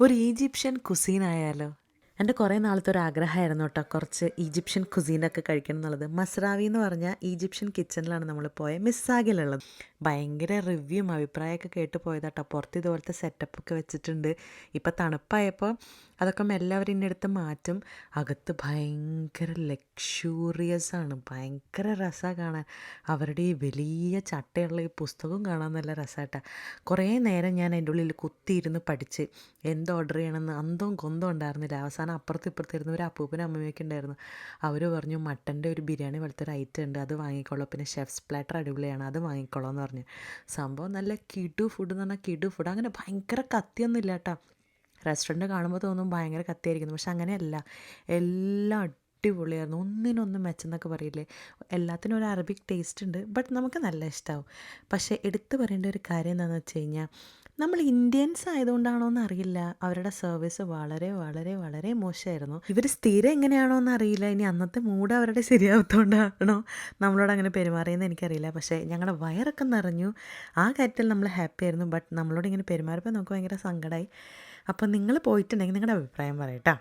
ഒരു Egyptian cuisine ആയാലോ? എൻ്റെ കുറേ നാളത്തെ ഒരു ആഗ്രഹമായിരുന്നു കേട്ടോ, കുറച്ച് ഈജിപ്ഷ്യൻ കുസീനൊക്കെ കഴിക്കണം എന്നുള്ളത്. മസ്രാവി എന്ന് പറഞ്ഞാൽ ഈജിപ്ഷ്യൻ കിച്ചണിലാണ് നമ്മൾ പോയത്, മിസ്സാഗിലുള്ളത്. ഭയങ്കര റിവ്യൂവും അഭിപ്രായമൊക്കെ കേട്ട് പോയതാട്ടോ. പുറത്ത് ഇതുപോലത്തെ സെറ്റപ്പൊക്കെ വെച്ചിട്ടുണ്ട്. ഇപ്പം തണുപ്പായപ്പോൾ അതൊക്കെ മെല്ലെ അവർ ഇന്നെടുത്ത് മാറ്റും. അകത്ത് ഭയങ്കര ലക്ഷൂറിയസ് ആണ്, ഭയങ്കര രസമാണ് കാണാൻ. അവരുടെ ഈ വലിയ ചട്ടയുള്ള ഈ പുസ്തകവും കാണാൻ നല്ല രസമായിട്ടാണ്. കുറേ നേരം ഞാൻ അതിൻ്റെ ഉള്ളിൽ കുത്തിയിരുന്ന് പഠിച്ച് എന്ത് ഓർഡർ ചെയ്യണമെന്ന് അന്തവും കൊന്തവും ഉണ്ടായിരുന്നില്ല. അവസാനം അപ്പുറത്ത് ഇപ്പുറത്തിരുന്ന് ഒരു അപ്പൂപ്പനും അമ്മയൊക്കെ ഉണ്ടായിരുന്നു. അവർ പറഞ്ഞു മട്ടൻ്റെ ഒരു ബിരിയാണി പോലത്തെ ഒരു ഐറ്റം ഉണ്ട്, അത് വാങ്ങിക്കോളൂ, പിന്നെ ഷെഫ്സ് പ്ലാറ്റർ അടിപൊളിയാണ്, അത് വാങ്ങിക്കോളൂ എന്ന് പറഞ്ഞു. സംഭവം നല്ല കിടു ഫുഡ് എന്ന് പറഞ്ഞാൽ കിടു ഫുഡ്. അങ്ങനെ ഭയങ്കര കത്തിയൊന്നും ഇല്ല കേട്ടോ. റെസ്റ്റോറൻറ്റ് കാണുമ്പോൾ തോന്നും ഭയങ്കര കത്തിയായിരിക്കുന്നു, പക്ഷെ അങ്ങനെയല്ല. എല്ലാം അടിപൊളിയായിരുന്നു, ഒന്നിനൊന്നും മെച്ചെന്നൊക്കെ പറയില്ലേ. എല്ലാത്തിനും ഒരു അറബിക് ടേസ്റ്റ് ഉണ്ട്, ബട്ട് നമുക്ക് നല്ല ഇഷ്ടമാവും. പക്ഷേ എടുത്തു പറയേണ്ട ഒരു കാര്യം എന്താണെന്ന് വെച്ച് കഴിഞ്ഞാൽ, നമ്മൾ ഇന്ത്യൻസ് ആയതുകൊണ്ടാണോ എന്നറിയില്ല, അവരുടെ സർവീസ് വളരെ വളരെ വളരെ മോശമായിരുന്നു. ഇവർ സ്ഥിരം എങ്ങനെയാണോ എന്നറിയില്ല, ഇനി അന്നത്തെ മൂഡ് അവരുടെ ശരിയാവത്തോണ്ടാണോ നമ്മളോട് അങ്ങനെ പെരുമാറിയെന്ന് എനിക്കറിയില്ല. പക്ഷേ ഞങ്ങളുടെ വയറൊക്കെ നിറഞ്ഞു, ആ കാര്യത്തിൽ നമ്മൾ ഹാപ്പി ആയിരുന്നു. ബട്ട് നമ്മളോട് ഇങ്ങനെ പെരുമാറിയപ്പോൾ നമുക്ക് ഭയങ്കര സങ്കടമായി. അപ്പോൾ നിങ്ങൾ പോയിട്ടുണ്ടെങ്കിൽ നിങ്ങളുടെ അഭിപ്രായം പറയട്ടോ.